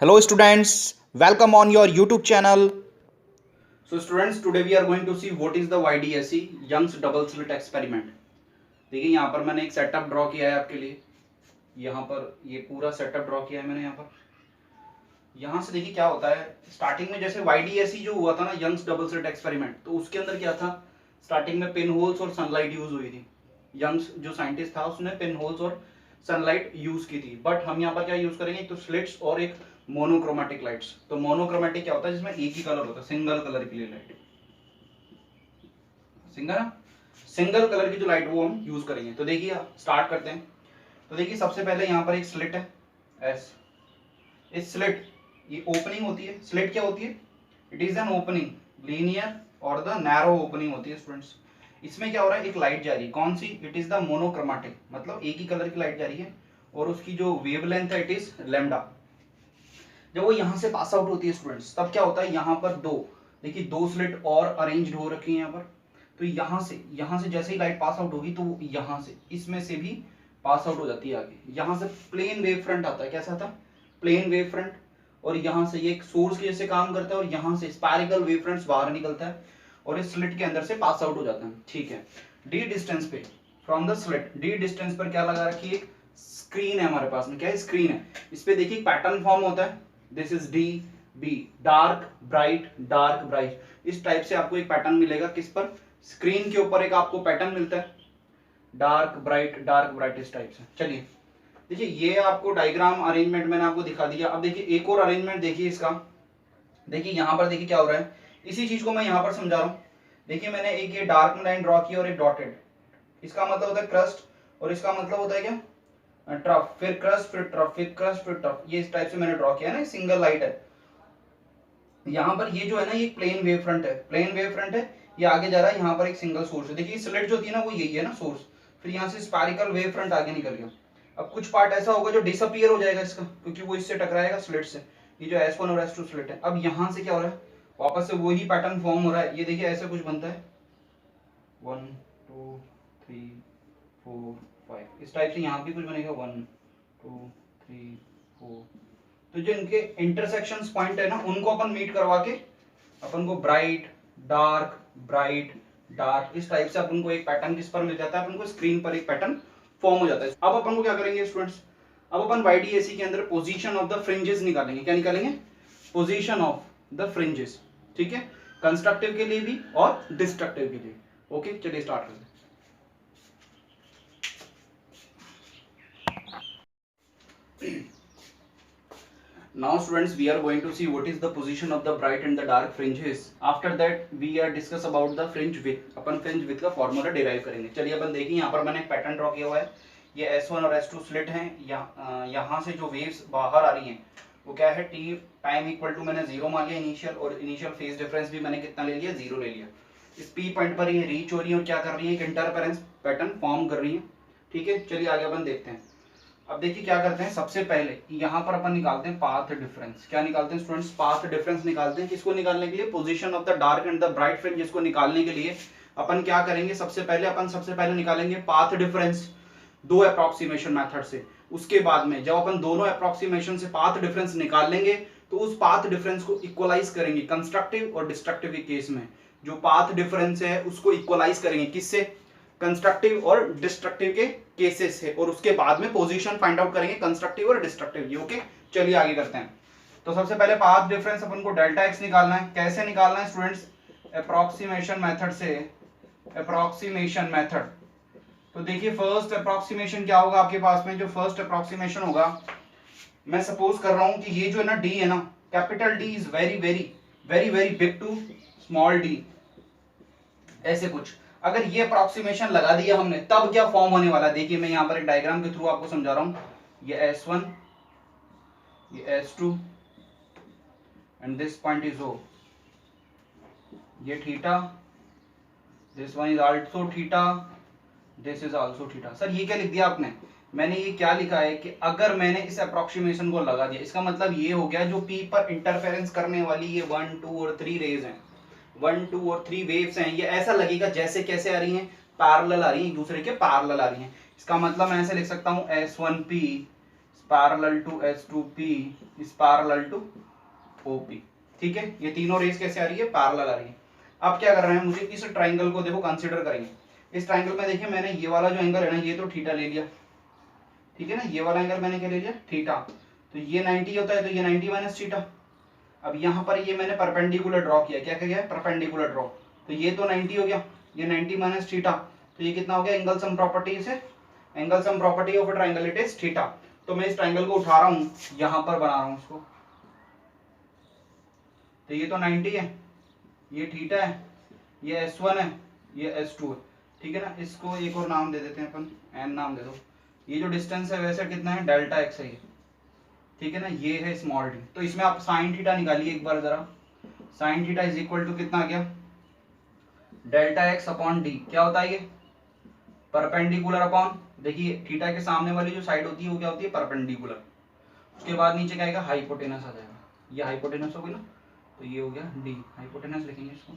Hello students, welcome on your YouTube channel. So students, today we are going to see what is the YDSE Young's double slit experiment. देखिए यहाँ पर मैंने एक setup draw किया है आपके लिए। यहाँ पर ये पूरा सेटअप ड्रॉ किया है मैंने यहाँ पर। यहाँ से देखिए क्या होता है। स्टार्टिंग में जैसे YDSE जो हुआ था ना, यंग्स डबल स्लिट एक्सपेरिमेंट, तो उसके अंदर क्या था, स्टार्टिंग में पिन होल्स और सनलाइट यूज हुई थी। यंग्स जो साइंटिस्ट था उसने पिन होल्स और सनलाइट यूज की थी। बट हम यहाँ पर क्या यूज करेंगे, एक तो स्लिट्स और एक मोनोक्रोमेटिक लाइट्स। तो मोनोक्रोमेटिक क्या होता है, जिसमें एक ही कलर होता है, सिंगल कलर के लिए लाइट, सिंगल कलर की जो लाइट वो हम यूज करेंगे। तो देखिए स्टार्ट करते हैं। तो देखिए सबसे पहले यहाँ पर एक स्लिट है एस। इस स्लिट, ये ओपनिंग होती है। स्लिट क्या होती है, it is an opening, linear और द नैरो ओपनिंग होती है स्टूडेंट्स। इसमें क्या हो रहा है, एक लाइट जा रही है। कौन सी, इट इज द मोनोक्रोमेटिक, मतलब एक ही कलर की लाइट जा रही है और उसकी जो वेवलेंथ है इट इज लैम्डा। जब वो यहाँ से पास आउट होती है स्टूडेंट्स, तब क्या होता है, यहाँ पर देखिए दो स्लिट और अरेंज हो रखी है यहाँ पर। तो यहाँ से जैसे ही लाइट पास आउट होगी तो यहाँ से इसमें से भी पास आउट हो जाती है आगे। यहाँ से प्लेन वेव फ्रंट आता है। कैसा था, प्लेन वेव फ्रंट। और यहाँ से ये एक सोर्स के जैसे काम करता है और यहाँ से स्पायरिकल वेव फ्रंट्स बाहर निकलता है और इस स्लिट के अंदर से पास आउट हो जाता है। ठीक है, डी डिस्टेंस पे from the slit, D distance पर क्या लगा रखी है, एक स्क्रीन है हमारे पास में। क्या है, स्क्रीन है। इस पे देखिए पैटर्न फॉर्म होता है, this is D B, dark bright dark bright. इस टाइप से आपको एक पैटर्न मिलेगा। किस पर, स्क्रीन के ऊपर एक आपको पैटर्न मिलता है, डार्क ब्राइट इस टाइप से। चलिए देखिए, ये आपको डायग्राम अरेंजमेंट मैंने आपको दिखा दिया। अब देखिए एक और अरेंजमेंट देखिए इसका। देखिए यहाँ पर देखिए क्या हो रहा है, इसी चीज को मैं यहाँ पर समझा रहा हूँ। देखिए मैंने एक ये डार्क लाइन ड्रॉ की और एक डॉटेड। इसका मतलब होता है क्रस्ट और इसका मतलब होता है क्या, ट्रफ, फिर क्रस्ट फिर ट्रफ, फिर क्रस्ट फिर ट्रफ। ये इस टाइप से मैंने ड्रॉ किया ना, सिंगल लाइट है। यहाँ पर ये जो है ना, ये प्लेन वेव फ्रंट है, प्लेन वेव फ्रंट है। ये आगे जा रहा है, यहाँ पर एक सिंगल सोर्स है। देखिए स्लिट जो होती है ना, वो यही है ना सोर्स। फिर यहाँ से स्पायरिकल वेव फ्रंट आगे निकल गया। अब कुछ पार्ट ऐसा होगा जो डिसअपियर हो जाएगा इसका, क्योंकि वो इससे टकराएगा स्लिट से। ये जो S1 और S2 स्लिट है। अब यहाँ से क्या हो रहा है, वापस से वही पैटर्न फॉर्म हो रहा है। ये देखिए ऐसे कुछ बनता है, 1 2 3 4 5, इस टाइप से यहाँ भी कुछ बनेगा, 1 2 3 4। तो जो इनके इंटरसेक्शंस पॉइंट है ना, उनको अपन मीट करवा के अपन को ब्राइट डार्क इस टाइप से अपन को एक पैटर्न किस पर मिल जाता है, अपन को स्क्रीन पर एक पैटर्न फॉर्म हो जाता है। अब अपन को क्या करेंगे स्टूडेंट्स, अब अपन YDSE के अंदर पोजीशन ऑफ द फ्रिंजेस निकालेंगे। क्या निकालेंगे, पोजीशन ऑफ द फ्रिंजेस। ठीक है, कंस्ट्रक्टिव के लिए भी और डिस्ट्रक्टिव के लिए। ओके चलिए स्टार्ट करते हैं। Now students, we are going to see what is the position of the bright and the dark fringes. After that we are discuss about the fringe width. Upon fringe width का formula derive करेंगे। चलिए अपन देखिए, यहाँ पर मैंने एक pattern draw किया हुआ है। ये S1 और S2 स्लिट हैं। यहाँ से जो वेव्स बाहर आ रही हैं वो क्या है, टी टाइम इक्वल टू मैंने 0 मान लिया इनिशियल, और इनिशियल फेज डिफरेंस भी मैंने कितना ले लिया, 0 ले लिया। इस P पॉइंट पर ये रीच हो रही है और क्या कर रही है, एक इंटरफेरेंस पैटर्न फॉर्म कर रही है। ठीक है, चलिए आगे अपन देखते हैं। अब देखिए क्या करते हैं, सबसे पहले यहाँ पर अपन निकालते हैं पाथ डिफरेंस। क्या निकालते हैं स्टूडेंट्स, पाथ डिफरेंस निकालते हैं। किसको निकालने के लिए, position of the dark and the bright fringe. जिसको निकालने के लिए अपन क्या करेंगे, सबसे पहले निकालेंगे पाथ डिफरेंस दो अप्रोक्सीमेशन मेथड से। उसके बाद में जब अपन दोनों अप्रोक्सीमेशन से पाथ डिफरेंस निकाल लेंगे तो उस पाथ डिफरेंस को इक्वलाइज करेंगे कंस्ट्रक्टिव और डिस्ट्रक्टिव के केस में। जो पाथ डिफरेंस है उसको इक्वलाइज करेंगे किससे, कंस्ट्रक्टिव और डिस्ट्रक्टिव के केसेस है, और उसके बाद में पोजीशन फाइंड आउट करेंगे कंस्ट्रक्टिव और डिस्ट्रक्टिव की। ओके चलिए आगे करते हैं। तो सबसे पहले पाथ डिफरेंस अपन को डेल्टा एक्स निकालना है। कैसे निकालना है स्टूडेंट्स, अप्रोक्सीमेशन मेथड से, अप्रोक्सीमेशन मेथड। तो देखिए फर्स्ट अप्रोक्सीमेशन क्या होगा आपके पास में, जो फर्स्ट अप्रोक्सीमेशन होगा, मैं सपोज कर रहा हूं कि ये जो है ना डी है ना, capital D is very very very very big to small D, ऐसे कुछ। अगर ये अप्रोक्सीमेशन लगा दिया हमने, तब क्या फॉर्म होने वाला है, देखिए मैं यहां पर एक डायग्राम के थ्रू आपको समझा रहा हूं। ये S1, ये S2 and this point is O, ये theta, this one is also theta, this is also theta. Sir ये क्या लिख दिया आपने, मैंने ये क्या लिखा है कि अगर मैंने इस अप्रोक्सीमेशन को लगा दिया, इसका मतलब ये हो गया जो P पर इंटरफेरेंस करने वाली ये 1 2 और 3 रेज हैं, 1 2 और 3 वेव्स हैं, ये ऐसा लगेगा जैसे कैसे आ रही हैं, पैरेलल आ रही हैं, एक दूसरे के पैरेलल आ रही हैं। इसका मतलब मैं ऐसे लिख सकता हूं S1P parallel to S2P is parallel to OP। ठीक है, ये तीनों रेस कैसे आ रही है, पैरेलल आ रही है। अब क्या कर रहे हैं, मुझे इस ट्राइंगल को देखो कंसीडर करेंगे। इस ट्राइंगल में देखिए मैंने ये वाला जो एंगल है ना, ये तो थीटा ले लिया, ठीक है ना, ये वाला एंगल मैंने क्या ले लिया, थीटा। तो ये 90 होता है, तो ये 90 माइनस थीटा। अब यहाँ पर ये मैंने परपेंडिकुलर ड्रॉ किया, क्या किया है, परपेंडिकुलर ड्रॉ। तो ये तो 90 हो गया, ये 90 माइनस थीटा, तो ये कितना हो गया, एंगल सम प्रॉपर्टी से, angle sum property of a triangle it is theta. तो मैं इस ट्राइंगल को उठा रहा हूँ, यहाँ पर बना रहा हूँ उसको, तो ये तो 90 है, ये थीटा है, ये S1 है, ये S2 है, ठीक है ना। इसको एक और नाम दे देते हैं अपन, n नाम दे दो। ये जो डिस्टेंस है वैसे कितना है, डेल्टा x है ये, ठीक है ना, ये है स्मॉल डी। तो इसमें आप साइन थीटा निकालिए एक बार जरा, sine theta is equal to कितना आ गया, डेल्टा x अपॉन डी। क्या होता है ये, परपेंडिकुलर अपॉन, देखिए थीटा के सामने वाली जो साइड होती है वो क्या होती है, परपेंडिकुलर। उसके बाद नीचे क्या आएगा, हाइपोटेनस आ जाएगा, ये हाइपोटेनस हो गई ना, तो ये हो गया डी, हाइपोटेनस लिखेंगे इसको,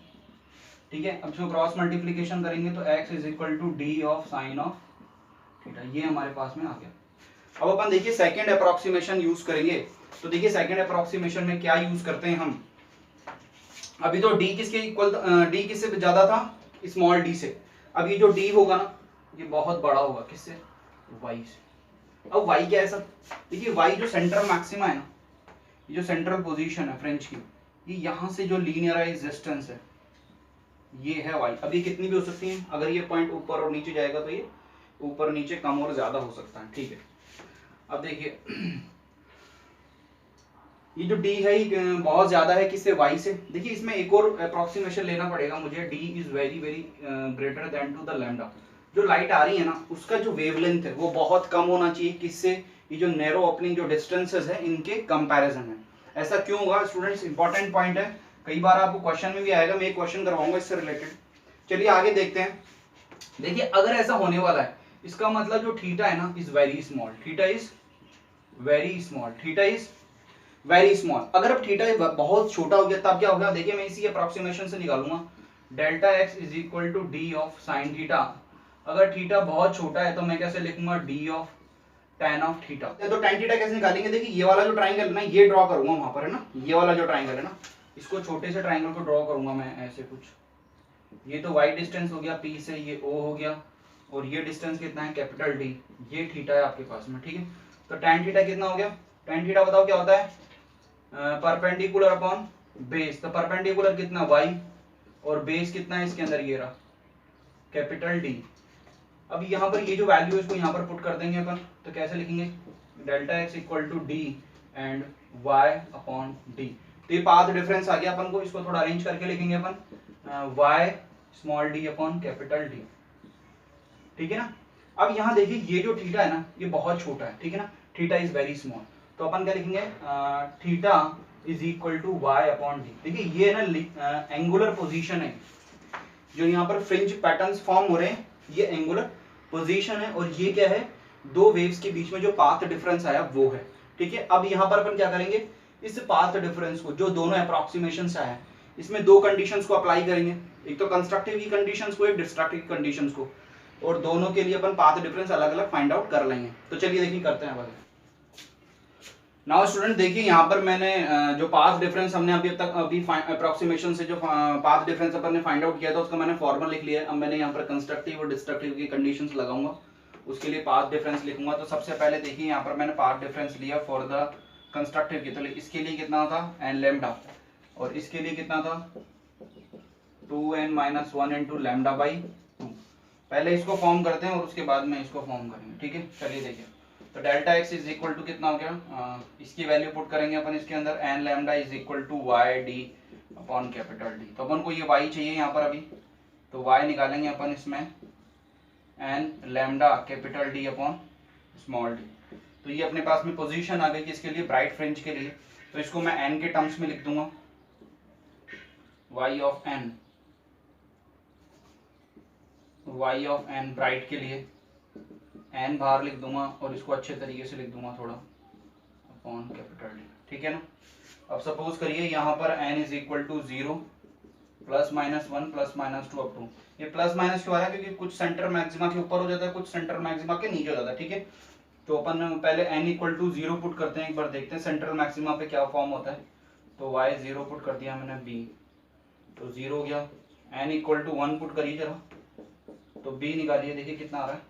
ठीक है। अब इसको क्रॉस मल्टीप्लीकेशन करेंगे तो x is equal to D of sine of theta, ये हमारे पास में आ गया। अब अपन देखिए सेकंड अप्रोक्सीमेशन यूज करेंगे। तो देखिए सेकंड अप्रोक्सीमेशन में क्या यूज करते हैं हम, अभी तो d किसके इक्वल, d किससे ज्यादा था, स्मॉल d से। अब ये जो d होगा ना, ये बहुत बड़ा होगा, किससे, y से। अब y क्या है सर, देखिए y जो सेंट्रल मैक्सिमा है ना, ये जो सेंट्रल पोजीशन है फ्रेंच की, ये यहाँ से जो लीनियराइज डिस्टेंस है ये है y। अब ये कितनी भी हो सकती है, अगर ये पॉइंट ऊपर और नीचे जाएगा तो ये ऊपर नीचे कम और ज्यादा हो सकता है, ठीक है। अब देखिए ये जो d है ये बहुत ज्यादा है, किससे, y से। देखिए इसमें एक और अप्रोक्सीमेशन लेना पड़ेगा मुझे, d is very very greater than to the lambda. जो लाइट आ रही है ना, उसका जो वेवलेंथ है वो बहुत कम होना चाहिए, किससे, ये जो नैरो ओपनिंग जो डिस्टेंसेस है इनके कंपैरिजन में। ऐसा क्यों होगा स्टूडेंट्स, इंपॉर्टेंट पॉइंट है, कई बार आपको क्वेश्चन में भी आएगा, मैं एक क्वेश्चन करवाऊंगा इससे रिलेटेड। चलिए आगे देखते हैं। देखिए अगर ऐसा होने वाला है, इसका मतलब जो थीटा है ना is very small, theta is very small, theta is very small. अगर अब थीटा बहुत छोटा हो गया तब क्या होगा, देखिए मैं इसी अप्रोक्सीमेशन से निकालूंगा, delta x is equal to D of sine theta. अगर थीटा बहुत छोटा है तो मैं कैसे लिखूंगा, D of tan of theta. तो tan थीटा कैसे निकालेंगे, देखिए ये वाला जो ट्राइंगल है ना, ये ड्रॉ करूंगा वहां पर, है ना, ये वाला जो ट्राइंगल है ना, इसको छोटे से ट्राइंगल को ड्रॉ करूंगा मैं ऐसे कुछ। ये तो y डिस्टेंस हो गया p से, ये o हो गया, और ये डिस्टेंस कितना है, कैपिटल D, ये थीटा है आपके पास में, ठीक है। तो tan थीटा कितना हो गया, tan थीटा बताओ क्या होता है, परपेंडिकुलर अपॉन बेस। तो परपेंडिकुलर कितना, y, और बेस कितना है इसके अंदर, ये रहा कैपिटल D। अब यहाँ पर ये जो वैल्यू है इसको यहाँ पर पुट कर देंगे अपन, तो कैसे लिखेंगे, delta x equal to D and y upon D. तो ये पाथ डिफरेंस आ गया अपन को, इसको थोड़ा अरेंज करके लिखेंगे अपन, y small d upon capital D, ठीक है ना। अब यहाँ देखिए ये जो थीटा है ना ये बहुत छोटा है, ठीक है ना, थीटा इज वेरी स्मॉल। तो अपन क्या लिखेंगे, theta is equal to y upon D. देखिए ये ना एंगुलर पोजीशन है, जो यहाँ पर फ्रिंज पैटर्न्स फॉर्म हो रहे हैं ये एंगुलर पोजीशन है, और ये क्या है, दो वेव्स के बीच में जो पाथ डिफरेंस आया वो है, ठीक है। अब यहाँ पर अपन क्या करेंगे, इस पाथ डिफरेंस को जो दोनों अप्रोक्सीमेशन से आया है इसमें दो कंडीशंस को अप्लाई करेंगे, एक तो कंस्ट्रक्टिव की कंडीशंस को, एक डिस्ट्रक्टिव कंडीशंस को, और दोनों के लिए अपन पाथ डिफरेंस अलग अलग फाइंड आउट कर लेंगे। तो चलिए देखिए करते हैं। नाउ स्टूडेंट देखिए यहाँ पर मैंने जो पाथ डिफरेंस हमने अभी अप्रोक्सीमेशन से जो पाथ डिफरेंस अपन ने फाइंड आउट किया था उसका मैंने फॉर्मूला लिख लिया है। अब मैंने यहाँ पर कंस्ट्रक्टिव और डिस्ट्रक्टिव की कंडीशंस लगाऊंगा, उसके लिए पाथ डिफरेंस लिखूंगा। तो सबसे पहले देखिए यहाँ पर मैंने पाथ डिफरेंस लिया फॉर द कंस्ट्रक्टिव की, तो इसके लिए कितना था, एन लैम्डा, और इसके लिए कितना था 2n minus 1 into lambda by 2। पहले इसको फॉर्म करते हैं और उसके बाद में इसको फॉर्म करेंगे, ठीक है। चलिए देखिए, तो delta x is equal to कितना हो गया, इसकी वैल्यू पुट करेंगे अपन इसके अंदर, N lambda is equal to Y D upon capital D. तो अपन को ये y चाहिए यहाँ पर अभी, तो y निकालेंगे अपन इसमें, N lambda capital D upon small D. तो ये अपने पास में पोजीशन आ गई किसके लिए, ब्राइट फ्रिंज के लिए। तो इसको मैं n के टर्म्स में लिख दूंगा, y ऑफ n ब्राइट के लिए n बाहर लिख दूंगा, और इसको अच्छे तरीके से लिख दूंगा थोड़ा, अपॉन कैपिटल डी, ठीक है ना। अब सपोज करिए यहाँ पर n is equal to 0 plus minus 1 plus minus 2 up to, ये प्लस माइनस क्यों आ रहा है, क्योंकि कुछ सेंटर मैक्सिमा के ऊपर हो जाता है, कुछ सेंटर मैक्सिमा के नीचे हो जाता है, ठीक है। तो अपन पहले n इक्वल टू 0 पुट करते हैं, एक बार देखते हैं सेंट्रल मैक्सिमा पे क्या फॉर्म होता है। तो y 0 पुट कर दिया मैंने, b तो 0 हो गया। n इक्वल टू 1 पुट करिए जरा, तो b निकालिए, देखिए कितना आ रहा है।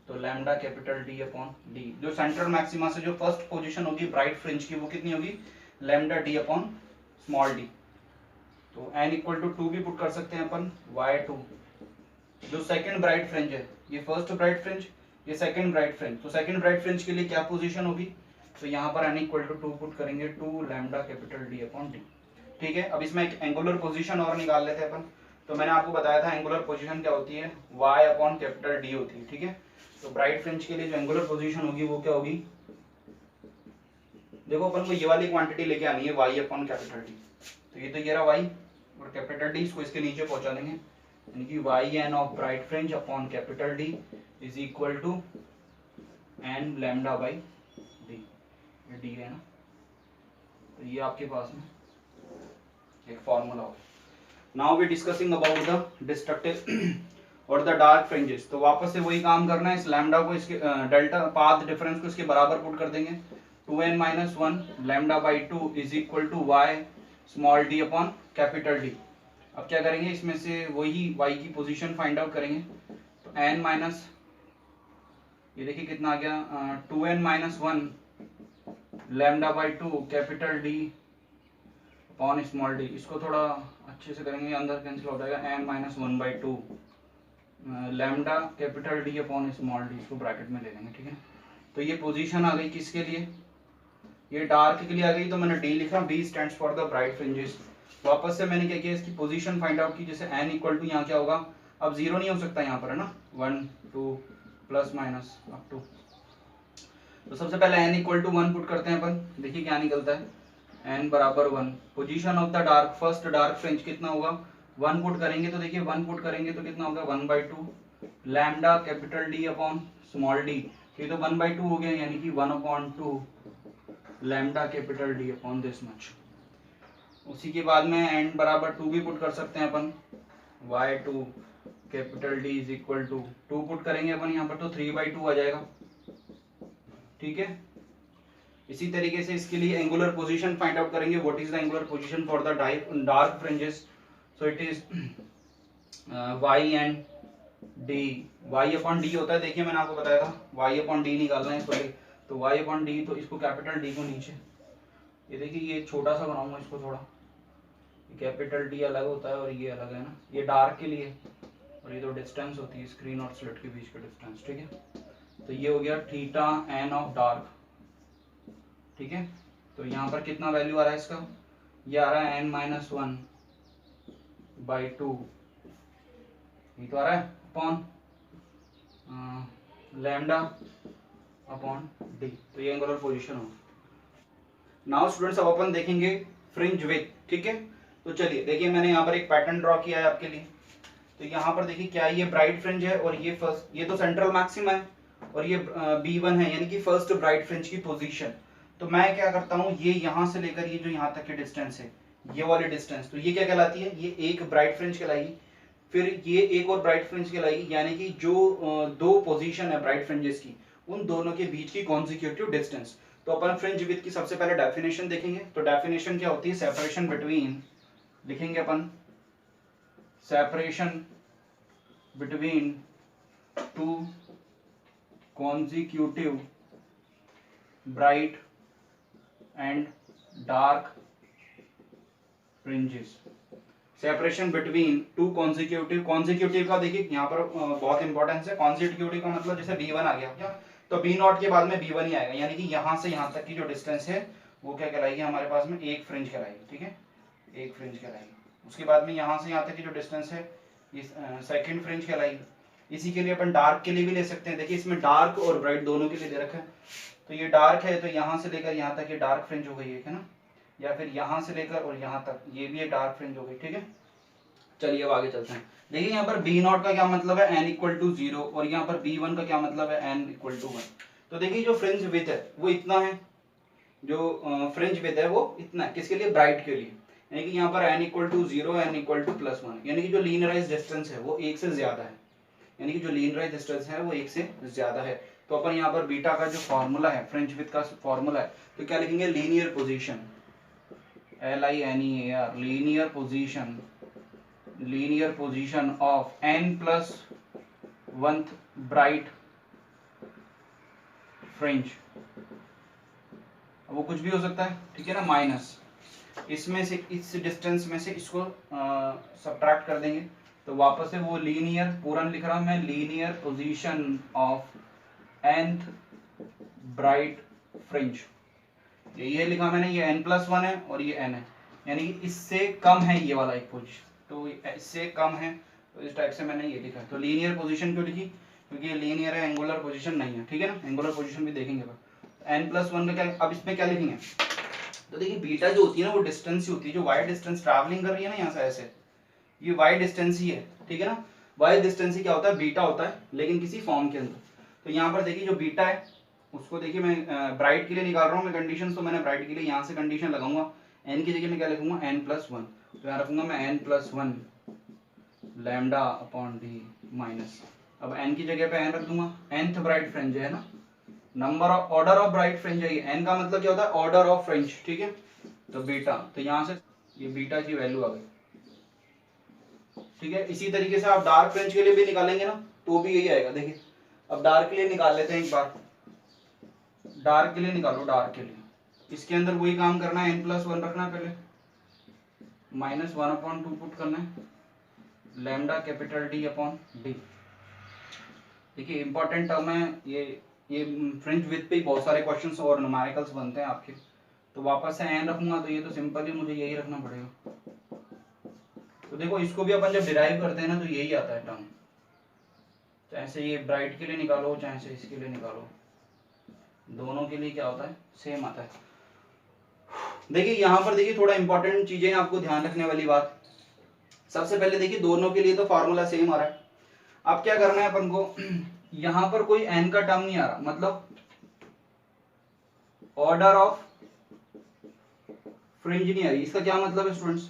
तो lambda capital D upon D, जो सेंट्रल मैक्सिमा से जो फर्स्ट पोजीशन होगी ब्राइट फ्रिंज की वो कितनी होगी, lambda D upon small d। तो n इक्वल टू 2 भी पुट कर सकते हैं अपन, y2 जो सेकंड ब्राइट फ्रिंज है, ये फर्स्ट ब्राइट फ्रिंज, ये सेकंड ब्राइट फ्रिंज। तो सेकंड ब्राइट फ्रिंज के लिए क्या पोजीशन होगी, तो यहाँ पर n इक्वल टू 2 पुट करेंगे, 2 lambda capital D upon D. ठीक है, अब इसमें एक एंगुलर पोजीशन और निकाल लेते हैं अपन। तो मैंने आपको बताया था एंगुलर पोजीशन क्या होती है, y अपॉन कैपिटल D होती है। ठीक है, तो ब्राइट फ्रिंज के लिए जो एंगुलर पोजीशन होगी वो क्या होगी, देखो अपन को ये वाली क्वांटिटी लेके आनी है, y अपॉन कैपिटल D। तो ये तो ये रहा y और कैपिटल D, इसको इसके नीचे पहुंचा देंगे, यानी कि y n of bright fringe upon capital D is equal to n lambda by d। ये d है ना, तो ये आपके पास में एक फॉर्मूला हो। Now we discussing about the destructive और द डार्क फ्रिंजेस। तो वापस से वही काम करना है, इस लैम्डा को इसके डेल्टा पाथ डिफरेंस को इसके बराबर पुट कर देंगे, 2n minus 1 lambda by 2 is equal to y small d upon capital D। अब क्या करेंगे, इसमें से वही y की पोजीशन फाइंड आउट करेंगे। तो n माइनस, ये देखिए कितना आ गया, 2n minus 1 lambda by 2 capital D upon small d। इसको थोड़ा अच्छे से करेंगे, अंदर कैंसिल हो जाएगा, n minus 1 by 2 lambda capital D upon small d, इसको ब्रैकेट में ले लेंगे। ठीक है, तो ये पोजीशन आ गई किसके लिए, ये डार्क के लिए आ गई, तो मैंने D लिखा, B stands for the bright fringes. वापस से मैंने क्या किया, इसकी पोजीशन फाइंड आउट की, जैसे n इक्वल टू यहाँ क्या होगा, अब 0 नहीं हो सकता यहाँ पर, है ना, 1 2 प्लस माइनस अप टू। तो सबसे पहले n इक्वल टू 1 पुट करते हैं अपन, देखिए क्या निकलता है, n बराबर 1। Position of the dark, first dark fringe कितना होगा, 1 पुट करेंगे, तो देखिए 1 पुट करेंगे तो कितना होगा, 1 by 2 lambda capital D upon small d। ये तो 1 बाई 2 हो गया, यानी कि 1 upon 2 lambda capital D upon this much. उसी के बाद में n बराबर 2 भी पुट कर सकते हैं अपन, y2 capital D is equal to 2 put करेंगे अपन यहाँ पर, तो 3 बाई 2 आ जाएगा। ठीक है, इसी तरीके से इसके लिए एंगुलर पोजीशन फाइंड आउट करेंगे, what is the angular position for the dark fringes. So it is y and d, y upon d होता है, देखिए मैंने आपको बताया था y अपॉन d निकालना है इसको, तो y अपॉन d, तो इसको कैपिटल D को नीचे, ये देखिए ये छोटा सा बनाऊंगा इसको थोड़ा, कैपिटल D अलग होता है और ये अलग है ना, ये डार्क के लिए, और ये तो डिस्टेंस होती है स्क्रीन और स्लिट के बीच का डिस्टेंस। ठीक है, तो ये हो गया थीटा n ऑफ डार्क। ठीक है, तो यहाँ पर कितना वैल्यू आ रहा है इसका, ये आ रहा है n माइनस 1 बाई 2, ये तो आ रहा है अपॉन लैम्डा अपॉन d। तो ये एंगुलर पोजीशन हो। नाउ स्टूडेंट्स अब अपन देखेंगे फ्रिंज विड्थ। ठीक है, तो चलिए देखिए मैंने यहाँ पर एक पैटर्न ड्रॉ किया है आपके लिए। तो यहाँ पर देखिए क्या ये ब्राइट फ्रिंज है और ये फर्स्ट, ये तो सेंट्रल मैक्सिमा है और ये B1 है, यानी कि फर्स्ट ब्राइट फ्रिंज की पोजीशन। तो मैं क्या करता हूँ, ये यहाँ से लेकर ये जो यहाँ तक की डिस्टेंस है, ये वाली डिस्टेंस, तो ये क्या कहलाती है, ये एक ब्राइट फ्रिंज कहलाएगी, फिर ये एक और ब्राइट फ्रिंज कहलाएगी, यानी कि जो दो पोजीशन है ब्राइट फ्रिंजेस की, उन दोनों के बीच की कॉन्सिक्यूटिव डिस्टेंस। तो अपन फ्रिंज विड्थ की सबसे पहले डेफिनेशन देखेंगे। तो डेफिनेशन क्या होती है, सेपरेशन बिटवीन, लिखेंगे अपन separation between two consecutive bright and dark fringes. Separation between two consecutive, consecutive का देखिए यहाँ पर बहुत इंपॉर्टेंस है। कॉन्सिक्यूटिव का मतलब जैसे B1 आ गया क्या, तो B0 के बाद में B1 ही आएगा, यानी कि यहाँ से यहाँ तक की जो डिस्टेंस है वो क्या कहलाएगी हमारे पास में, एक फ्रिंज कहलाएगी। ठीक है, एक फ्रिंज कहलाएगी। उसके बाद में यहाँ से यहाँ तक की जो डिस्टेंस है ये सेकंड फ्रिंज कहलाएगी। इसी के लिए अपन डार्क के लिए भी ले सकते हैं, देखिए इसमें डार्क और ब्राइट दोनों के लिए दे रखा है। तो ये डार्क है, तो यहाँ से लेकर यहाँ तक ये डार्क फ्रिंज हो गई है ना, या फिर यहाँ से लेकर और यहाँ तक ये भी एक डार्क फ्रिंज हो गई। ठीक है, चलिए अब आगे चलते हैं। देखिए यहाँ पर B0 का क्या मतलब है, n इक्वल टू 0, और यहाँ पर B1 का क्या मतलब है, n इक्वल टू 1। तो देखिए जो फ्रिंज विड्थ है वो इतना है, जो फ्रिंज विड्थ है वो इतना है, किसके लिए, ब्राइट के लिए, यानी कि यहाँ पर n equal to 0, n equal to plus 1, यानी कि जो लीनियराइज डिस्टेंस है वो एक से ज्यादा है, यानी कि जो लीनियराइज डिस्टेंस है वो एक से ज्यादा है। तो अपन यहाँ पर बीटा का जो फॉर्मूला है, फ्रेंच विथ का फॉर्मूला है, तो क्या लिखेंगे, linear position, LINEAR, linear position of n+1 bright fringe. वो कुछ भी हो सकता है, ठीक है ना, माइनस इसमें से, इस डिस्टेंस में से इसको सब्ट्रैक्ट कर देंगे, तो वापस से वो लीनियर, पूरा लिख रहा हूं मैं, linear position of nth bright fringe. ये लिखा मैंने, ये n+1 है और ये n है, यानी कि इससे कम है ये वाला एक पोजीशन, तो इससे कम है, तो इस टाइप से मैंने ये लिखा है। तो लीनियर पोजीशन क्यों लिखी, क्योंकि ये लीनियर है, एंगुलर पोजीशन नहीं है, ठीक है ना, एंगुलर पोजीशन भी देखेंगे n+1 में क्या, अब इसमें क्या लिखेंगे, तो देखिए बीटा जो होती है ना वो डिस्टेंस ही होती है, जो वाई डिस्टेंस ट्रैवलिंग कर रही है ना यहाँ से ऐसे, ये वाई डिस्टेंस ही है, ठीक है ना, वाई डिस्टेंस ही क्या होता है, बीटा होता है, लेकिन किसी फॉर्म के अंदर। तो यहाँ पर देखिए जो बीटा है उसको देखिए मैं ब्राइट के लिए निकाल रहा हूँ मैं कंडीशन, तो मैंने ब्राइट के लिए यहाँ से कंडीशन लगाऊंगा, n की जगह में क्या लिखूंगा, n+1, तो यहाँ रखूंगा मैं n+1 lambda upon D minus, अब n की जगह पे n रख दूंगा, nth ब्राइट फ्रिंज है ना, number of, order of bright fringe है, n का मतलब क्या होता है, ऑर्डर ऑफ फ्रिंज, ठीक है, तो बीटा, तो यहाँ से ये बीटा की वैल्यू आ गई, ठीक है। इसी तरीके से आप डार्क फ्रिंज के लिए भी निकालेंगे ना, तो भी यही आएगा। देखिए अब डार्क के लिए निकाल लेते हैं एक बार, डार्क के लिए निकालो, डार्क के लिए इसके अंदर वही काम करना है, n+1 रखना है पहले, -1/2 पुट करना है, lambda capital D upon D. देखिए इंपॉर्टेंट टर्म है ये फ्रिंज विथ पे बहुत सारे क्वेश्चंस और न्यूमेरिकल्स बनते हैं आपके, तो वापस से n रखूंगा, तो ये तो सिंपली मुझे यही रखना पड़ेगा। तो देखो इसको भी अपन जब डिराइव करते हैं ना तो यही आता है टर्म, चाहे से ये ब्राइट के लिए निकालो चाहे से इसके लिए निकालो, दोनों के लिए क्या होता है, सेम आता है। देखिए यहाँ पर देखिए थोड़ा इंपॉर्टेंट चीजें आपको ध्यान रखने वाली बात, सबसे पहले देखिए दोनों के लिए तो फॉर्मूला सेम आ रहा है। अब क्या करना है अपन को, यहाँ पर कोई n का टर्म नहीं आ रहा, मतलब ऑर्डर ऑफ फ्रिंज नहीं आ रही। इसका क्या मतलब है स्टूडेंट्स,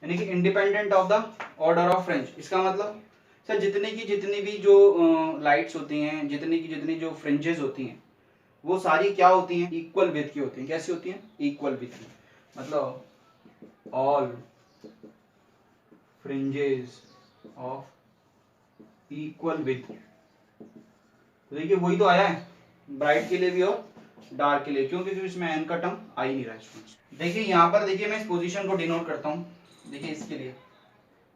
यानी कि independent of the order of fringe. इसका मतलब सर जितनी भी जो लाइट्स होती हैं, जितनी जो फ्रिंजेस होती हैं, वो सारी क्या होती हैं, इक्वल विड्थ की होती हैं। कैसी होती हैं, इक्वल विड्थ की, मतलब all fringes of equal width. तो देखिए वही तो आया है ब्राइट के लिए भी और डार्क के लिए, क्योंकि इसमें n का टर्म आ ही नहीं रहा है। देखिए यहाँ पर देखिए मैं इस पोजीशन को डिनोट करता हूँ, देखिए इसके लिए,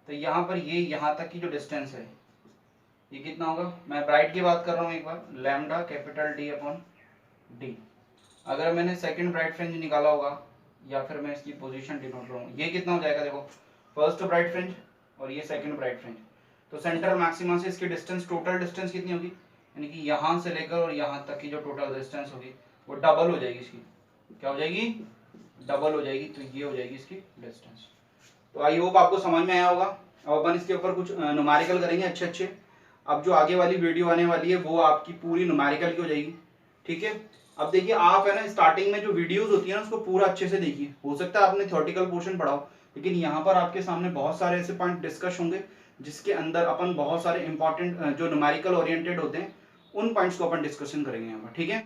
तो यहाँ पर ये यहाँ तक की जो डिस्टेंस है ये कितना होगा, मैं ब्राइट की बात कर रहा हूँ एक बार, lambda capital D upon D. अगर मैंने सेकंड ब्राइट फ्रिंज निकाला होगा या फिर मैं इसकी पोजीशन डिनोट करूँ, ये कितना हो जाएगा, देखो फर्स्ट ब्राइट फ्रिंज और ये सेकंड ब्राइट फ्रिंज, तो सेंटर मैक्सिमा से इसकी डिस्टेंस, टोटल डिस्टेंस कितनी होगी, यानी कि यहाँ से लेकर और यहाँ तक की जो टोटल डिस्टेंस होगी वो डबल हो जाएगी इसकी, क्या हो जाएगी, डबल हो जाएगी, तो ये हो जाएगी इसकी डिस्टेंस। तो आई होप आपको समझ में आया होगा। अब अपन इसके ऊपर कुछ न्यूमेरिकल करेंगे अच्छे। अब जो आगे वाली वीडियो आने वाली है वो आपकी पूरी न्यूमेरिकल की हो जाएगी, ठीक है। अब देखिए आप है ना स्टार्टिंग में जो वीडियोस होती है ना उसको पूरा अच्छे से देखिए, हो सकता है आपने थ्योरेटिकल पोर्शन पढ़ा हो, लेकिन यहाँ पर आपके सामने बहुत सारे ऐसे पॉइंट डिस्कस होंगे जिसके अंदर अपन बहुत सारे इंपॉर्टेंट जो न्यूमेरिकल ओरिएंटेड होते हैं उन पॉइंट्स को अपन डिस्कशन करेंगे यहाँ पर, ठीक है।